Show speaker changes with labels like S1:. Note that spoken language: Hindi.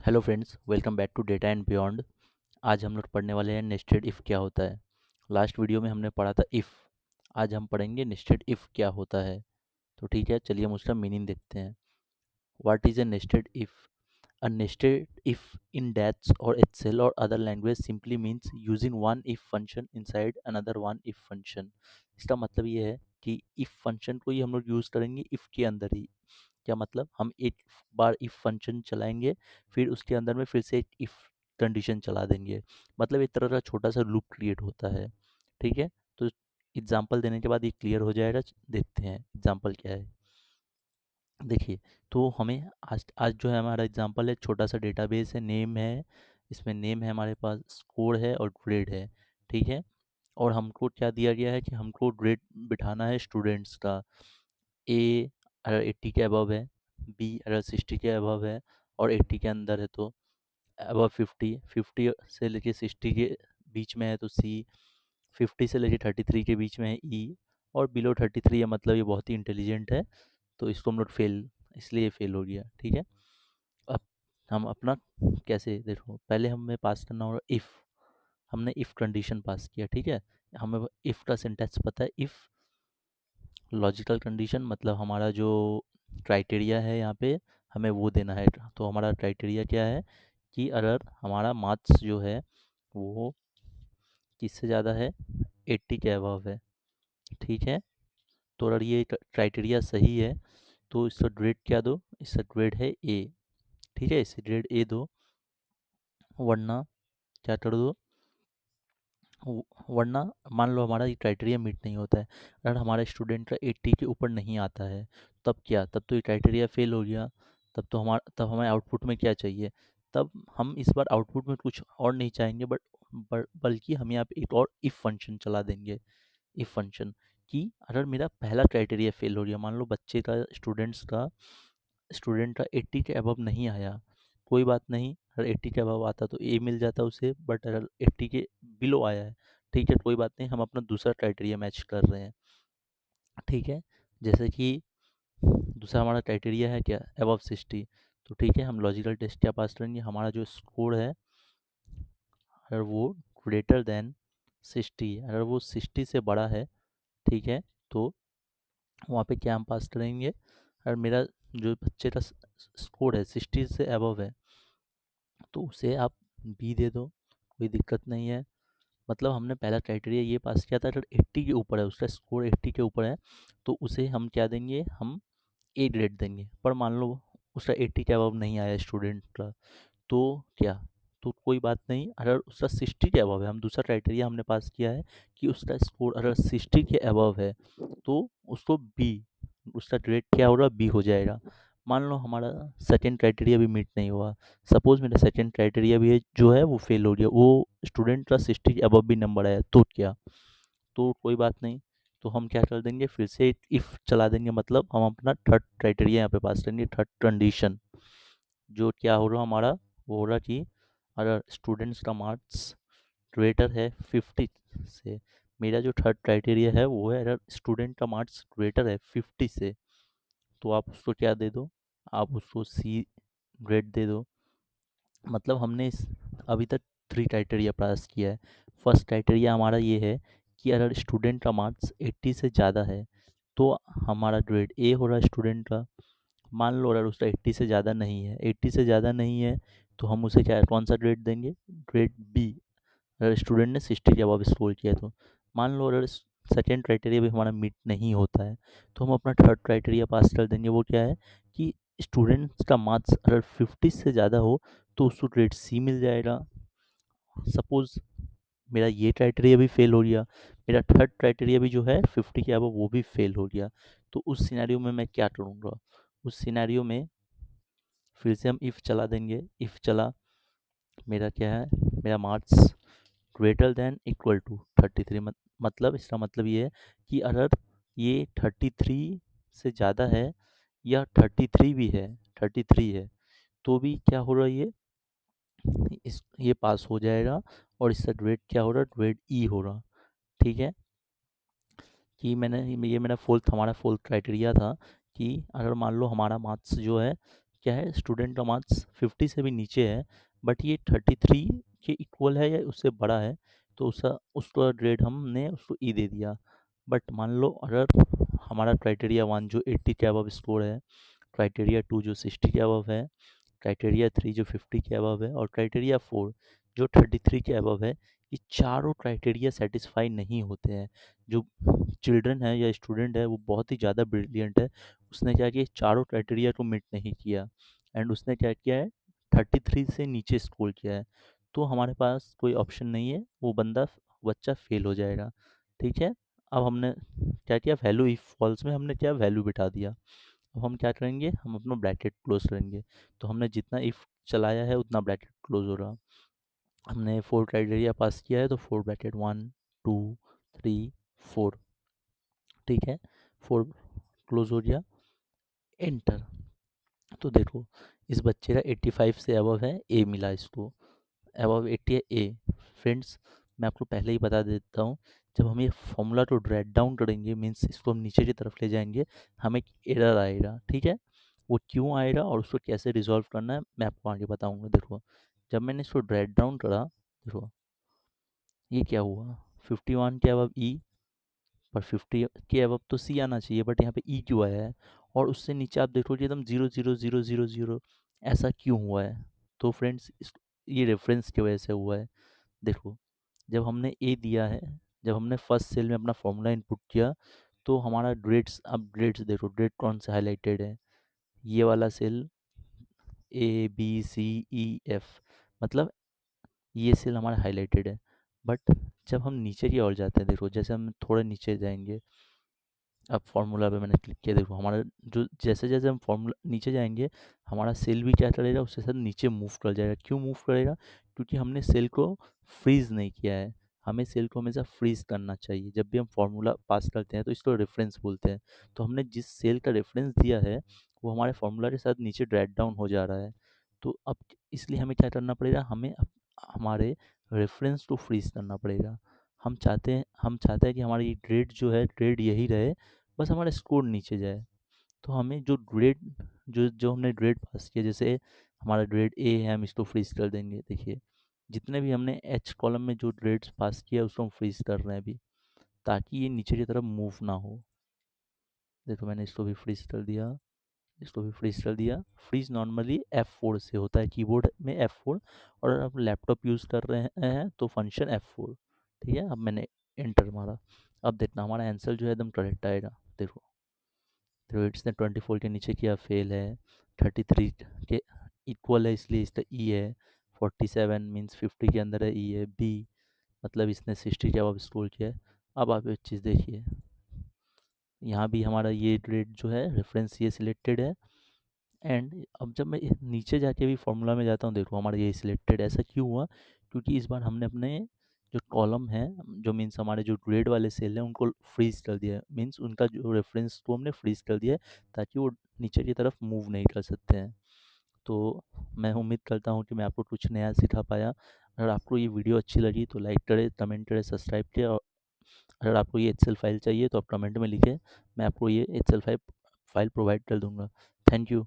S1: Hello friends, welcome back to data and beyond. आज हम लोग पढ़ने वाले हैं नेस्टेड इफ़ क्या होता है। लास्ट वीडियो में हमने पढ़ा था इफ़। आज हम पढ़ेंगे नेस्टेड इफ़ क्या होता है। तो ठीक है, चलिए हम उसका मीनिंग देखते हैं। What is a nested if? A nested if in Dats or Excel or other language simply means using one if function inside another one if function। इसका मतलब ये है कि if फंक्शन को ही हम लोग यूज़ करेंगे if के अंदर ही। क्या मतलब, हम एक बार if फंक्शन चलाएंगे, फिर उसके अंदर में फिर से एक if कंडीशन चला देंगे। मतलब एक तरह का छोटा सा लूप क्रिएट होता है। ठीक है, तो एग्जाम्पल देने के बाद ये क्लियर हो जाएगा। देखते हैं एग्जाम्पल क्या है। देखिए, तो हमें आज आज जो है हमारा एग्जांपल है, छोटा सा डेटाबेस है, नेम है। इसमें नेम है, हमारे पास स्कोर है और ग्रेड है। ठीक है, और हमको क्या दिया गया है कि हमको ग्रेड बिठाना है स्टूडेंट्स का। ए अगर 80 के अबव है, बी अगर 60 के अबव है, और 80 के अंदर है तो अबव 50, 50 से लेके 60 के बीच में है तो सी, 50 से लेके 33 के बीच में है ई, और बिलो 33 है मतलब ये बहुत ही इंटेलिजेंट है, तो इसको हम लोग फेल, इसलिए फेल हो गया। ठीक है, अब हम अपना कैसे देखो, पहले हमें पास करना होगा इफ़। हमने इफ़ कंडीशन पास किया। ठीक है, हमें इफ़ का सिंटैक्स पता है। इफ़ लॉजिकल कंडीशन मतलब हमारा जो क्राइटेरिया है यहाँ पे, हमें वो देना है। तो हमारा क्राइटेरिया क्या है कि अगर हमारा मार्क्स जो है वो किससे ज़्यादा है, 80 के अबव है। ठीक है, तो अगर ये क्राइटेरिया सही है तो इसका ग्रेड क्या दो, इसका ग्रेड है ए। ठीक है, इसे ग्रेड ए दो, वरना क्या कर दो, वरना मान लो हमारा ये क्राइटेरिया मीट नहीं होता है, अगर हमारे स्टूडेंट का 80 के ऊपर नहीं आता है, तब क्या, तब तो ये क्राइटेरिया फेल हो गया। तब हमें आउटपुट में क्या चाहिए, तब हम इस बार आउटपुट में कुछ और नहीं चाहेंगे, बल्कि हम यहाँ पे एक और इफ फंक्शन चला देंगे। इफ फंक्शन कि अगर मेरा पहला क्राइटेरिया फेल हो गया, मान लो बच्चे का, स्टूडेंट का 80 के अबव नहीं आया, कोई बात नहीं, अगर 80 के अबव आता तो ए मिल जाता उसे, बट अगर 80 के बिलो आया है, ठीक है, कोई बात नहीं, हम अपना दूसरा क्राइटेरिया मैच कर रहे हैं। ठीक है, जैसे कि दूसरा हमारा क्राइटेरिया है क्या, अबव 60। तो ठीक है, हम लॉजिकल टेस्ट क्या पास करेंगे, हमारा जो स्कोर है अगर वो ग्रेटर देन 60, अगर वो 60 से बड़ा है, ठीक है, तो वहाँ पे क्या हम पास करेंगे, अगर मेरा जो बच्चे का स्कोर है 60 से अबव है, तो उसे आप बी दे दो, कोई दिक्कत नहीं है। मतलब हमने पहला क्राइटेरिया ये पास किया था, अगर 80 के ऊपर है, उसका स्कोर 80 के ऊपर है, तो उसे हम क्या देंगे, हम ए ग्रेड देंगे। पर मान लो उसका 80 के अबव नहीं आया स्टूडेंट का, तो क्या, तो कोई बात नहीं, अगर उसका 60 के अबव है, हम दूसरा क्राइटेरिया हमने पास किया है कि उसका स्कोर अगर 60 के अबव है, तो उसको बी, उसका ग्रेड क्या होगा, बी हो जाएगा। मान लो हमारा सेकंड क्राइटेरिया भी मीट नहीं हुआ, सपोज मेरा सेकंड क्राइटेरिया भी है जो है वो फेल हो गया, वो स्टूडेंट का 60 के अबव भी नंबर आया, तो क्या, तो कोई बात नहीं, तो हम क्या कर देंगे, फिर से इफ़ चला देंगे, मतलब हम अपना थर्ड क्राइटेरिया यहाँ पे पास करेंगे, थर्ड कंडीशन। जो क्या हो रहा हमारा, वो हो रहा कि अगर स्टूडेंट्स का मार्क्स ग्रेटर है 50 से, मेरा जो थर्ड क्राइटेरिया है वो है अगर स्टूडेंट का मार्क्स ग्रेटर है 50 से, तो आप उसको क्या दे दो, आप उसको सी ग्रेड दे दो। मतलब हमने इस अभी तक थ्री क्राइटेरिया पास किया है। फर्स्ट क्राइटेरिया हमारा ये है कि अगर स्टूडेंट का मार्क्स 80 से ज़्यादा है तो हमारा ग्रेड ए हो रहा है स्टूडेंट का। मान लो अगर उसका 80 से ज़्यादा नहीं है, 80 से ज़्यादा नहीं है, तो हम उसे क्या, कौन सा ग्रेड देंगे, ग्रेड बी। अगर स्टूडेंट ने 60 के अबव स्कोर किया तो मान लो अगर सेकेंड क्राइटेरिया भी हमारा मीट नहीं होता है, तो हम अपना थर्ड क्राइटेरिया पास कर देंगे। वो क्या है कि स्टूडेंट्स का मार्क्स अगर 50 से ज़्यादा हो तो उसको ग्रेड सी मिल जाएगा। सपोज मेरा ये क्राइटेरिया भी फेल हो गया, मेरा थर्ड क्राइटेरिया भी जो है 50 के अबव वो भी फेल हो गया, तो उस सिनेरियो में मैं क्या करूँगा, उस सिनेरियो में फिर से हम इफ़ चला देंगे। इफ़ चला, मेरा क्या है, मेरा marks greater than equal to 33, मतलब इसका मतलब ये है कि अगर ये 33 से ज़्यादा है या 33 भी है, 33 है, तो भी क्या हो रहा है, इस ये पास हो जाएगा, और इसका ग्रेड क्या हो रहा है, ग्रेड ई हो रहा। ठीक है, कि मैंने ये मेरा फोर्थ, हमारा फोर्थ क्राइटेरिया था कि अगर मान लो हमारा मार्क्स जो है क्या है, स्टूडेंट का मार्क्स 50 से भी नीचे है बट ये 33 के इक्वल है या उससे बड़ा है, तो उसका ग्रेड हमने उसको ई दे दिया। बट मान लो अगर हमारा क्राइटेरिया 1 जो 80 के अबव स्कोर है, क्राइटेरिया 2 जो 60 के अबव है, क्राइटेरिया 3 जो 50 के अबव है और क्राइटेरिया 4 जो 33 के अबव है, ये चारों क्राइटेरिया सेटिस्फाई नहीं होते हैं। जो चिल्ड्रन है या स्टूडेंट है वो बहुत ही ज़्यादा ब्रिलियंट है, उसने क्या किया, चारों क्राइटेरिया को मीट नहीं किया एंड उसने क्या किया है, 33 से नीचे स्कोर किया है, तो हमारे पास कोई ऑप्शन नहीं है, वो बच्चा फेल हो जाएगा। ठीक है, अब हमने क्या किया, वैल्यू इफ फॉल्स में हमने क्या वैल्यू बिठा दिया। अब हम क्या करेंगे, हम अपना ब्रैकेट क्लोज करेंगे, तो हमने जितना इफ चलाया है उतना ब्रैकेट क्लोज हो रहा। हमने 4 क्राइटेरिया पास किया है तो 4 ब्रैकेट 1 2 3 4। ठीक है, 4 क्लोज हो गया, एंटर। तो देखो इस बच्चे का 85 से अबव है, ए मिला इसको, अबव 80 है ए। फ्रेंड्स, मैं आपको पहले ही बता देता हूँ, जब हम ये फॉर्मूला को ड्रैग डाउन करेंगे, मीन्स इसको हम नीचे की तरफ ले जाएंगे, हमें एक एरर आएगा। ठीक है, वो क्यों आएगा और उसको कैसे रिजॉल्व करना है मैं आपको आगे बताऊंगा। देखो जब मैंने इसको ड्रैग डाउन करा, देखो ये क्या हुआ, 51 के अबव ई, पर 50 के अबव तो सी आना चाहिए, बट यहाँ पे ई क्यों आया है, और उससे नीचे आप देखोगे एकदम 0 0 0 0 0, ऐसा क्यों हुआ है। तो फ्रेंड्स ये रेफरेंस की वजह से हुआ है। देखो जब हमने ए दिया है, जब हमने फर्स्ट सेल में अपना फॉर्मूला इनपुट किया, तो हमारा ग्रेड्स, अब ग्रेड्स देखो, ग्रेड कौन से हाईलाइटेड है, ये वाला cell A B C E F, मतलब ये सेल हमारा हाईलाइटेड है। बट जब हम नीचे की ओर जाते हैं, देखो जैसे हम थोड़े नीचे जाएंगे, अब फार्मूला पे मैंने क्लिक किया, देखो हमारा जो जैसे जैसे हम फार्मूला नीचे जाएंगे, हमारा सेल भी क्या करेगा, उसके साथ नीचे मूव कर जाएगा। क्यों मूव करेगा, क्योंकि हमने सेल को फ्रीज नहीं किया है। हमें सेल को हमेशा फ्रीज करना चाहिए, जब भी हम फार्मूला पास करते हैं तो इसको रेफरेंस बोलते हैं। तो हमने जिस सेल का रेफरेंस दिया है वो हमारे फार्मूला के साथ नीचे ड्रैग डाउन हो जा रहा है। तो अब इसलिए हमें क्या करना पड़ेगा, हमें हमारे रेफरेंस को फ्रीज करना पड़ेगा। हम चाहते हैं कि हमारी ग्रेड जो है, ग्रेड यही रहे, बस हमारा स्कोर नीचे जाए। तो हमें जो ग्रेड, जो जो हमने ग्रेड पास किया, जैसे हमारा ग्रेड ए है, हम इसको फ्रीज कर देंगे। देखिए जितने भी हमने एच कॉलम में जो ग्रेड्स पास किया उसको हम फ्रीज कर रहे हैं अभी, ताकि ये नीचे की तरफ मूव ना हो। देखो मैंने इसको भी फ्रीज कर दिया, इसको भी फ्रीज कर दिया। फ्रीज नॉर्मली F4 से होता है, कीबोर्ड में F4, और अगर आप लैपटॉप यूज़ कर रहे हैं तो फंक्शन F4। ठीक है, अब मैंने एंटर मारा, अब देखना हमारा आंसर जो है एकदम करेक्ट आएगा। देखो रेट्स ने 24 के नीचे किया, फेल है। 33 के इक्वल है इसलिए इसका ई है। 47 मीन्स 50 के अंदर है, ई है बी, मतलब इसने 60 के अब स्कोर किया है। अब आप एक चीज़ देखिए, यहाँ भी हमारा ये ग्रेड जो है रेफरेंस ये सिलेक्टेड है, एंड अब जब मैं नीचे जाके भी फॉर्मूला में जाता हूँ, देखो हमारा ये सिलेक्टेड, ऐसा क्यों हुआ, क्योंकि इस बार हमने अपने जो कॉलम है, जो मीन्स हमारे जो ग्रेड वाले सेल हैं उनको फ्रीज कर दिया है, मीन्स उनका जो रेफरेंस को हमने फ्रीज कर दिया है, ताकि वो नीचे की तरफ मूव नहीं कर सकते हैं। तो मैं उम्मीद करता हूँ कि मैं आपको कुछ नया सिखा पाया। अगर आपको ये वीडियो अच्छी लगी तो लाइक करें, कमेंट करें, सब्सक्राइब करें, और अगर आपको ये एक्सेल फाइल चाहिए तो आप कमेंट में लिखें, मैं आपको ये एक्सेल फाइल प्रोवाइड कर दूँगा। Thank you.